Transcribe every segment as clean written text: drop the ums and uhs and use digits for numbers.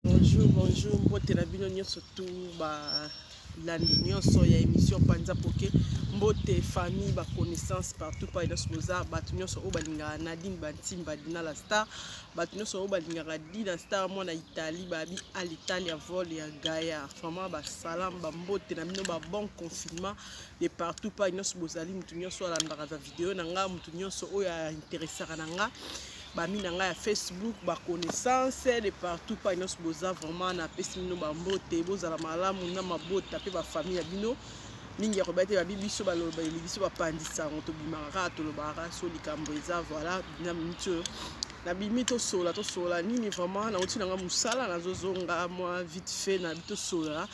Bonjour, mbote na bino nyonso tu landi nyonso ya émission Panza Poké, mbote famille ba connaissance partout pa ina soza batu nyonso o balinga Nadine Bantimba Dina la star, batu nyonso o balinga Dina star mo na Italie babi à l'Italie vol ya Gaïa, vraiment ba salam ba mbote na bino ba bon confinement de partout pa ina sobozali mutu nyonso alandaka za vidéo na nga mutu nyonso o ya intéressera na nga bami na ngai ya Facebook ba connaissance de partout pa ino boza vraiment na pesi mino ba mbote bozala malamu na mabota pe ba famille ya bino mingi ya kobate ba bibiso ba loba bibiso ba pandisa to bimaka to lobaka so likambo eza voilà na mito na bimito sola nini vraiment na otina nga musala na zozonga moi vite fait na bito sola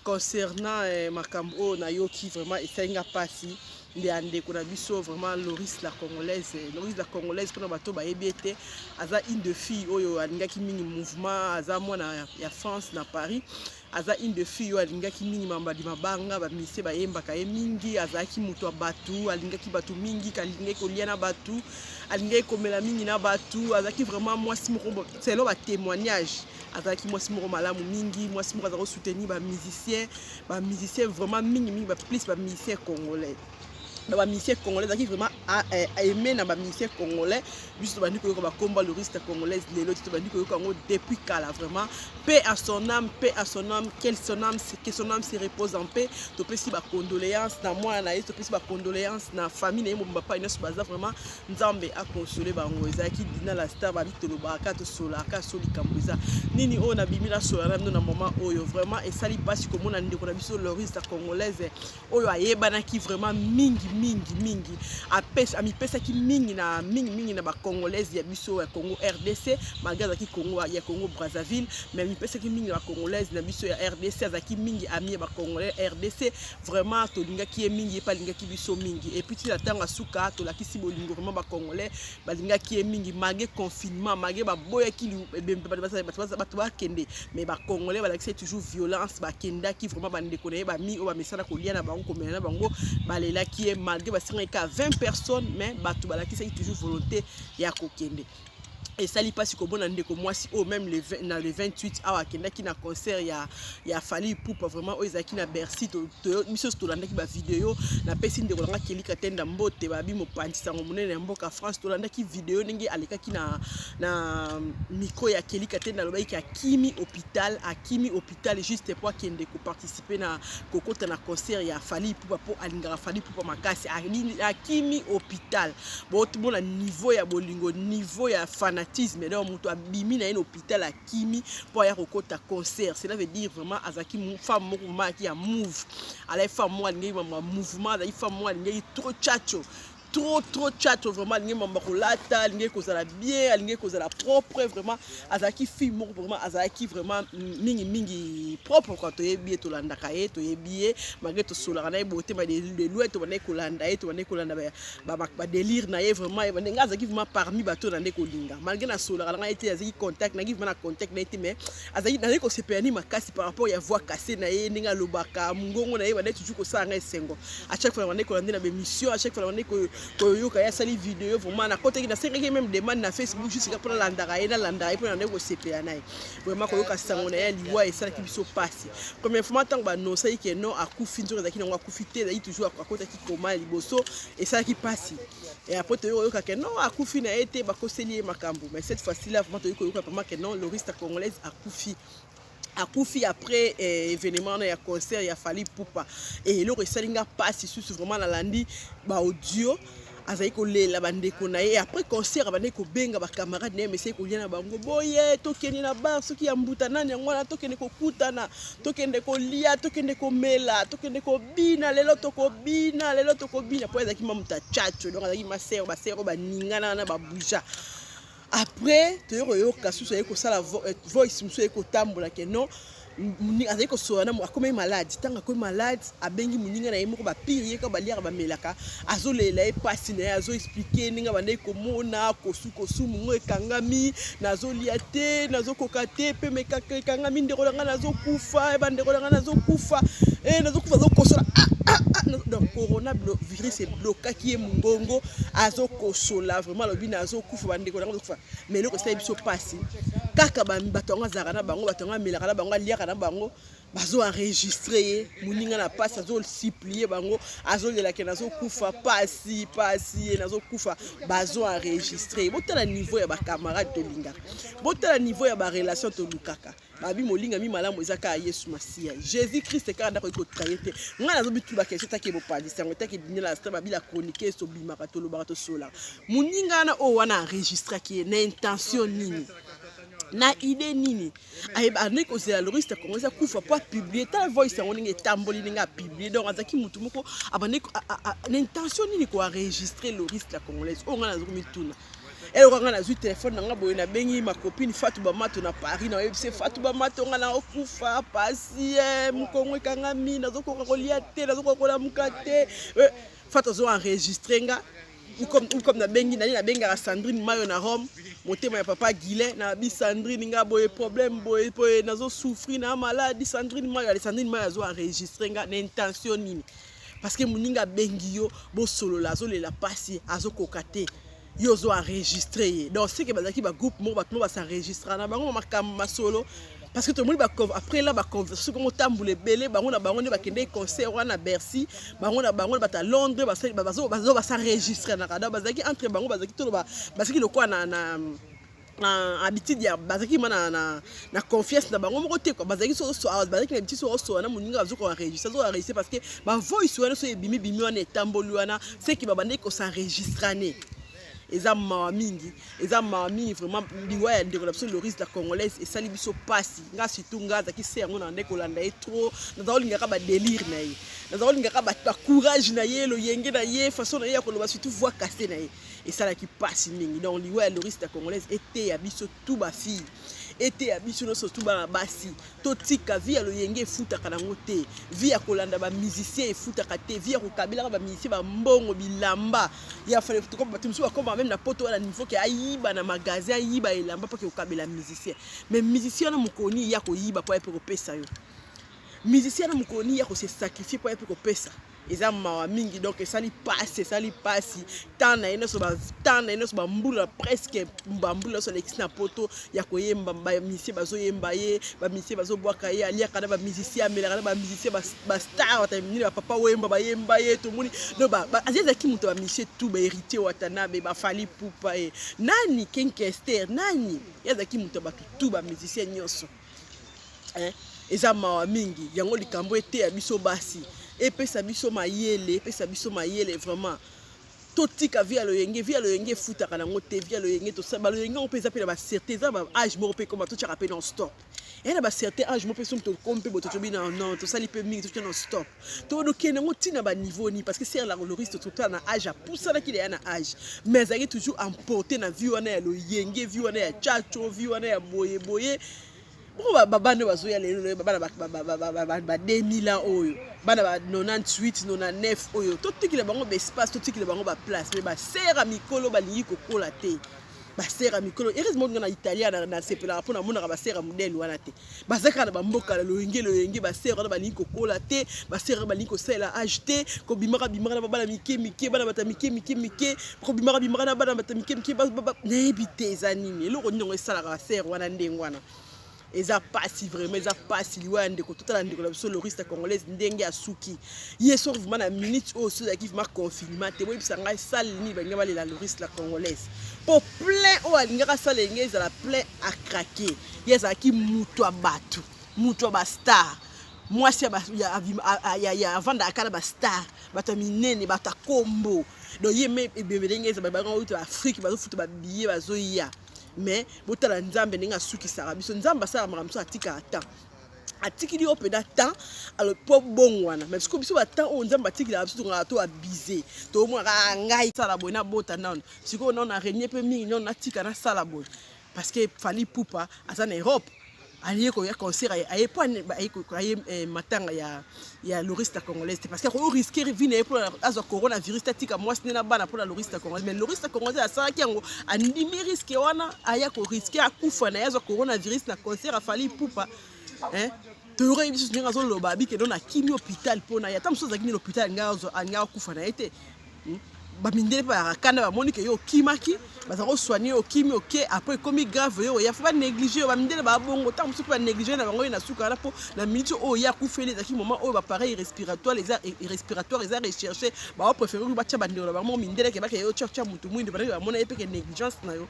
concernant makambo na yoki vraiment esenga pasi de andeko na biso vraiment Loris la congolaise pour bato ba ebete aza une de fille oyo alingaki mingi mouvement aza mwana ya France na Paris aza une de fille oyo alingaki mingi mambadi mabanga ba mise ba yembaka ye mingi azaki muto batu alingaki batu mingi kalingaki kolia na batu alingaki komela mingi na batu azaki vraiment mwasi moko c'est lo ba témoignage azaki mwasi moko malamu mingi mwasi moko azako soutenir ba musicien vraiment mingi ba plus ba musicien congolais ba musicien congolais qui vraiment aimé na ba musicien congolais juste bandi ko ba komba Loris la congolaise lelo to bandi ko ngo depuis kala vraiment paix à son âme que son âme se repose en paix to pesi ba condoléances na moi na to pesi ba condoléances na famille na mo papa ina baza vraiment nzambe a consoler bango ezaki Dina la star ba bitolo ba ka to solaka soli kambuza nini o na bimila sola na moment oyo vraiment et sali basi ko mona ndeko na biso Loris la congolaise oyo ayebana ki vraiment mingi amipesa ki mingi na ba congolaise ya biso ya Congo RDC magaza ki Congo ya Congo Brazzaville mais amipesa ki mingi na ba congolaise na biso ya RDC azaki mingi ami ba congolais RDC vraiment to linga ki mingi pa linga ki biso mingi et puis la tanga suka to la ki si bolingo vraiment ba congolais ba linga ki mingi magé confinement magé ba boya ki bato ba kende mais ba congolais ba c'est toujours violence ba kenda ki vraiment ba ndekone ba mi o ba mesana ko lia na bango ko mena na bango ba lela ki malgré que 20 personnes mais batu balaki c'est toujours volonté ya kokende et ça li passe comme on ndeko mwasi o même le 28 awa kenda ki na concert ya Fally Ipupa vraiment o ezaki na Bercy to miso to landa ki ba vidéo na pesi ndeko langa kelika tenda mbote babi mo pandisa monene mboka France to landa ki vidéo ningi aleka ki na micro ya kelika tenda loba ki akimi hôpital juste pour kende ko participer na kokota na concert ya Fally Ipupa po alingara Fally Ipupa makasi akimi hôpital bo tout bon niveau ya bolingo niveau ya fanatisme mais donc muto abimi na hôpital à kimi pour ya kokota concert cela veut dire vraiment azaki femme moko maki ya move ala femme moi ngi mouvement la femme moi ngi trop chacho trop chat vraiment lingi mamba kolata lingi kozala bien lingi kozala propre vraiment azaki fille moko vraiment azaki vraiment mingi propre quand to yebi to landa kaye to yebi malgré to sola na beauté ba de louet to bane kolanda to bane kolanda ba délire na ye vraiment nga azaki vraiment parmi bato na ndeko linga malgré na sola na été azaki contact na give na contact na été mais azaki na ko sepeni makasi par rapport ya voix cassée na ye ninga lobaka mungongo na ye bane toujours ko sanga esengo à chaque fois bane kolanda na émission à chaque fois bane ko yoka ya sali vidéo vraiment na côté na sengeki même demande na Facebook juste pour landaka et na landaka pour na ko CPA na vraiment ko yoka sango na ya liwa et ça qui biso passe première fois tant ba no sai que non akufi nzo zaki na akufite zaki toujours à côté qui koma liboso et ça qui passe et après to yoka que non akufi na été ba koseli makambo mais cette fois-ci là vraiment to yoka vraiment que non Loris la congolaise akufi après événement na ya concert ya Fally Ipupa et le resalinga passe sous vraiment na landi ba audio azai ko lela bandeko na ye après concert bandeko benga ba camarade na message ko liana bango boye tokeni na bar soki ya mbuta nani ngwana tokende ko kutana tokende ko lia tokende ko mela tokende ko bina lelo toko bina po ezaki mamuta chacho donc azaki masero ba sero ba ningana na ba buja après to yoka susu yeko sala voice muso yeko tambola ke non azali ko soana mo akomi malade tanga ko malade abengi muninga na yemo ko ba pire ka baliaka ba melaka azolela e pasi na azo expliquer ninga bande ko mona kosu mungo ekangami nazolia te nazokoka te pe mekaka ekangami ndeko langa nazokufa e bande ko langa nazokufa zo kosola donc coronavirus eblokaki ye mongongo azokosola vraiment alobi na azokufa bandeko nango azokufa mais eloko esala biso mpasi kaka bato yango azalaka na bango bato yango amelaka na bango aliaka na bango bazoenregistre ye moninga na mpasi azosiplie bango azolelake nazokufa pasi ye nazokufa bazoenregistre ye botala niveau ya bacamarade tolingaka botala niveau ya barelation tolukaka babi molinga mi malamu eza kaka yesu masiya jésus christ kaka ndako ekotraye te ngai nazobitu bakesio taki bopalisi yango taki dinela la stra babila chronique esobimaka tolobaka tosolaka moninga wana oyo wana enregistraki ye na intention nini na idée nini ayebani kozela loriste congolais akufa po apublier ta voice yango ndenge etamboli ndenge apublier donc azaki mutu moko abandi na intention nini koenregistre loriste la congolaise oyo ngai nazokomituna eloko nga nazwi telefone nanga boye nabengi ma copine Fatou Bamato na Paris na yebise Fatou Bamato nga na okufa pasi mkongo ekanga mi nazokoka kolia te nazokoka kola muka te Fatou zo enregistre nga comme nabengi nani nabengaka Sandrine Mayo na Rome motema ya papa Guilain na bi Sandrine nga boye problème boye nazo souffrir na maladie Sandrine Mayo azo enregistre nga na intention nini parce que moninga bengi yo bo solo la zo la pasi azo kokate yo zo enregistré donc c'est que bazaki ba groupe mo batmo ba s'enregistrer na bango makamba solo parce que tout le monde après là ba conversation comme tambule belé bango na bango ne ba kende concert wana Bercy bango na bango ba ta Londres ba s'enregistrer na kada bazaki entre bango bazaki to ba bazaki le quoi na habitude ya bazaki na confiance na bango moko te quoi bazaki bazaki na petit so na moninga bazo ko enregistrer parce que ba voice wana so bimi wana etamboli wana c'est que ba bande ko s'enregistrer eza mawa mingi vraiment liwa ya ndeko la loriste la congolaise et sali biso pasi nga surtout nga zaki se yango na ndeko landa e trop nazaolingaka ba délire na ye nazaolingaka ba courage na ye lo yenge na ye façon na ye ko loba surtout voix cassée na ye et ça la ki pasi mingi donc liwa ya loriste la congolaise était ya biso tout ba fille était ya biso no surtout ba basi totika via lo yenge futaka nango te via kolanda ba musicien e futaka te via ko kabila ba musicien ba mbongo bilamba ya fale tout comme batumsu comme même na poto na niveau que ayiba na magasin ayiba elamba pa ke okabela musicien mais musicien na mukoni ya ko yiba pa pe ko pesa yo musicien na mukoni ya ko se sacrifier pa pe ko pesa eza mawa mingi donc sali passe tana ino so ba mbula presque mbambula so l'ex na poto ya koyemba ba musicien bazo yemba ye ba musicien bazo bwaka ye alia kana ba musicien amelaka ba musicien ba star wata mingi ba papa wemba ba yemba ye to moni no ba azeza ki muto ba musicien tout ba héritier watana be ba fali pupa e nani Kenkester nani yaza ki muto ba tout ba musicien nyonso eza mawa mingi yango likambo ete ya biso basi epesa biso mayele vraiment totika via lo yenge futaka nango te via lo yenge to saba lo yenge on pesa pe ba certeza ba âge mo pe comme to tchaka pe non stop et na ba certain âge mo pe som to kompe bo to tobi non to sali pe mingi to non stop to do ke nango tina ba niveau ni parce que c'est la loriste tout na âge a poussa na ki na âge mais ça est toujours emporté na vie wana ya lo yenge vie wana ya chacho vie wana ya boye bana bazoya lelo bana ba 2000 ans oyo bana ba 98 99 oyo totikile bango ba espace totikile bango ba place mais ba sera mikolo balingi kokola te ba sera mikolo heureusement na italien na sepela pona mona ba sera modèle wana te bazaka na ba mboka lo yenge ba sera na balingi kokola te ba sera balingi ko sela acheter ko bimara na bana mike bana bata mike ko bimara na bana bata mike na ebite zanini eloko ndongo esala ba sera wana ndengwana eza pasi vraiment eza pasi liwa ndeko totala ndeko la biso loriste congolaise ndenge ya suki yeso vraiment na minute o so ya kifa confinement te boy bisanga salle ni banga bale la loriste la congolaise pour plein o alinga salle ngeza la plein à craquer yesa ki mutu abatu mutu ba star moi si ya avant d'akala ba star bata minene bata kombo do yeme ebebelengeza ba banga uto Afrique bazo futa ba billet bazo ya mais botala nzambe ninga suki sara biso nzamba sara makamso atika ata atikili o peda temps alors po bongwana mais ko biso ba temps o nzamba atikila biso nga to abiser to mo ngai sala bona bota non siko non na renier pe mingi non atika na sala bon parce que fali pupa asa na Europe aliye ko ya concert aye po aye matanga ya loriste congolaise parce que on risquer vine pour azo coronavirus tatika moi sina bana pour la loriste congolaise mais loriste congolaise asa kiango andimi risque wana aya ko risquer akufa na yazo coronavirus na concert afali pupa toyokaki biso ndenge azoloba abikende na kimi hôpital mpona ye ata mosusu azalaki nini hôpital alinga akufa na ye te bamindele mpe bakanda bamoni ke yo okimaki baza kosoigne yo okimi oke après ekomi grave yo oya fo banéglige yo bamindele babongo ntango mosusu mpe banéglige na bango ye na suka wana mpo na minute oyo oya akufeli ezalaki moment oyo bapareil respiratoire eza recherche baopréféré oyo batya bandeko na bango mindele ke bake yo tya motu mwindu badaki bamona ye mpeke négligence na yo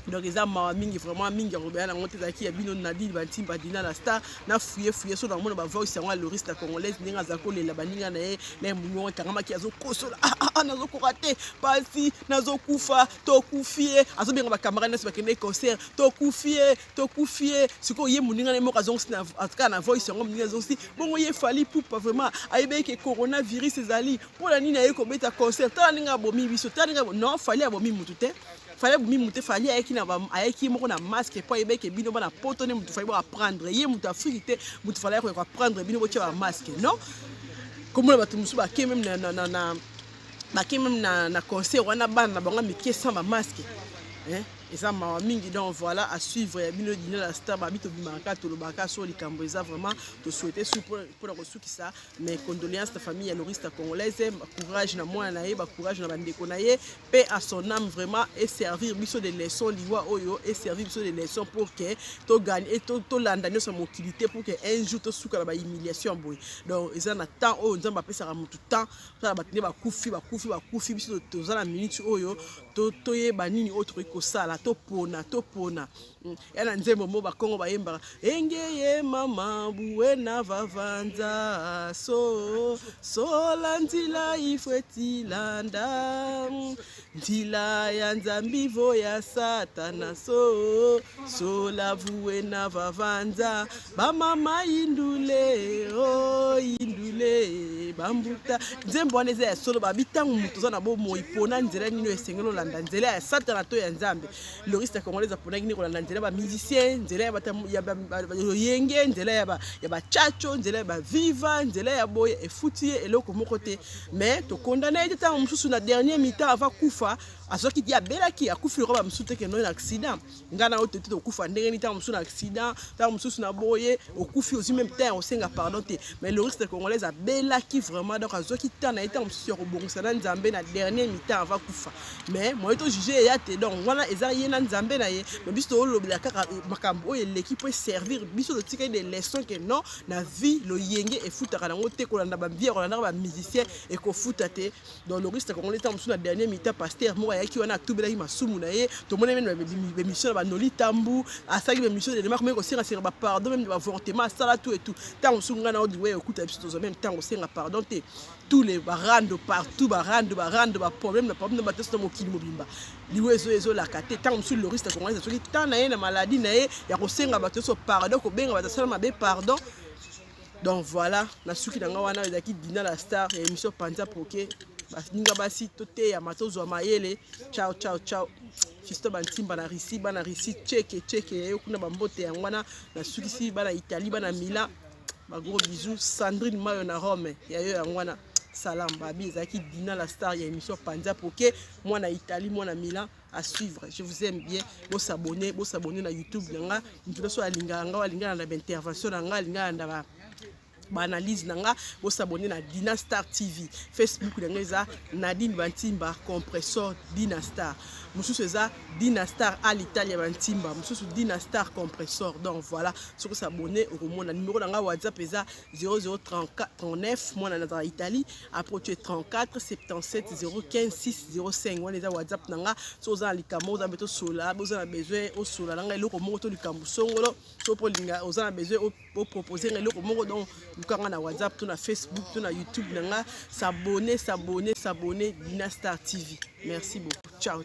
donc eza mawa mingi vraiment mingi ya kobela nango te ezalaki ya bino Nadine Bantimba Dina la star na fuye so na mona bavoice yango ya loriste congolaise ndenge aza kolela baninga na ye na ye mungongo ekangamaki azokosola nazokoka te pasi nazokufa tokufie azobenga bacamarade nyonso bakende concert tokufie sikoyo ye moninga na ye moko azongosi kaka na voice yango moninga azongosi bongo ye fali pupa vraiment ayebeki ke coronavirus ezali mpona nini aye kobeta concert tala ndenge abomi biso tala ndenge non fali abomi mutu te fallait bumi mutu fali ayeki moko na masque po ayebeke bino bana poto ne mutu fali apprendre ye mutu Afrique te mutu fali ko apprendre bino bo tia masque non comme le bato musu ba ke même na concert wana bana na bango mike sans masque hein eza mawa mingi donc voilà à suivre ya bino Dina la star babito bimaka to lobaka so likambo eza vraiment to souhaiter pour la resukisa mais condoléances ta famille ya loriste congolaise courage na mwana na ye ba courage na bandeko na ye paix à son âme vraiment et servir biso des leçons liwa oyo et servir biso des leçons pour que to gagne et to landa nyo sa mokilité pour que un jour to suka la ba humiliation boy donc eza na temps oyo nzamba pesa ka mutu temps ça ba tene ba kufi biso to za na minute oyo to ye banini autre ko sala topona yana nzembo mo bakongo bayembaka engeye mama buena vavanza sola nzila ifwetilanda nzila ya nzambivo ya satana sola buena vavanza bamama indule indule bambuta nzembo wana eza ya solo babitango mutu za na bomo ipona nzela nino esengelo landa nzela ya satana to ya nzambe loriste congolaise pour nini kolanda nzela ba musicien nzela ya yenge nzela ya ba chacho nzela ya ba viva nzela ya boye efuti eloko moko te mais to condamner te tant mususu na dernier mi-temps avant kufa azoki dia belaki akufi roba mususu ke no accident ngana oto to kufa ndenge ni tant mususu na accident tant mususu na boye okufi aussi même temps osenga pardon te mais loriste congolaise a belaki vraiment donc azoki tant na tant mususu ya kobongisa na nzambe na dernier mi-temps avant kufa mais moi to juger ya te donc voilà eza yena nzambe na ye mais biso olobela kaka makambo oyo l'équipe peut servir biso de tika des leçons que non na vie lo yenge e futaka nango te kolanda ba vie kolanda ba musicien et ko futate dans loriste congolaise tant mususu na dernier mi-temps pasteur mo yaki wana tubelaki masumu na ye to mona même ba mission ba noli tambu asaki ba mission de démarche mais ko senga ba pardon même ba volontairement sala tout et tout tant mususu ngana odi we okuta biso to même temps ko senga pardon te tous les barando partout barando ba problème na batesto mokili mobimba liwezo ezo la kate tant mususu loriste congolaise soki tant na ye na maladie na ye ya ko senga batesto pardon ko benga batasala mabe pardon donc voilà na suki nanga wana ezaki Dina la star et émission Panza Poké baninga basi tote ya matozo wa mayele ciao Fisto Bantimba na Risi bana Risi cheke yo kuna bambote ya ngwana na suki si bana Italie bana Milan ba gros bisous Sandrine Mayo na Rome ya yo ya ngwana salam babi ezaki Dina la star ya émission Panza Poké moi na Italie moi na Milan à suivre je vous aime bien bo s'abonner na YouTube nanga ntulo so alinga na intervention nanga alinga na ba analyse nanga bo s'abonner na Dina Star TV Facebook nanga eza Nadine Bantimba compressor Dina Star mususu eza Dina Star à l'Italie Bantimba mususu Dina Star compressor donc voilà sur s'abonner au mona numéro nanga WhatsApp eza 003439 moi na Italie après tu es 34 77 015 605 wana eza WhatsApp nanga so za likamo za beto sola boza na besoin au sola nanga eloko moko to likambo songolo so po linga oza na besoin au proposer eloko moko donc lukanga na WhatsApp to na Facebook to na YouTube nanga s'abonner Dina Star TV merci beaucoup ciao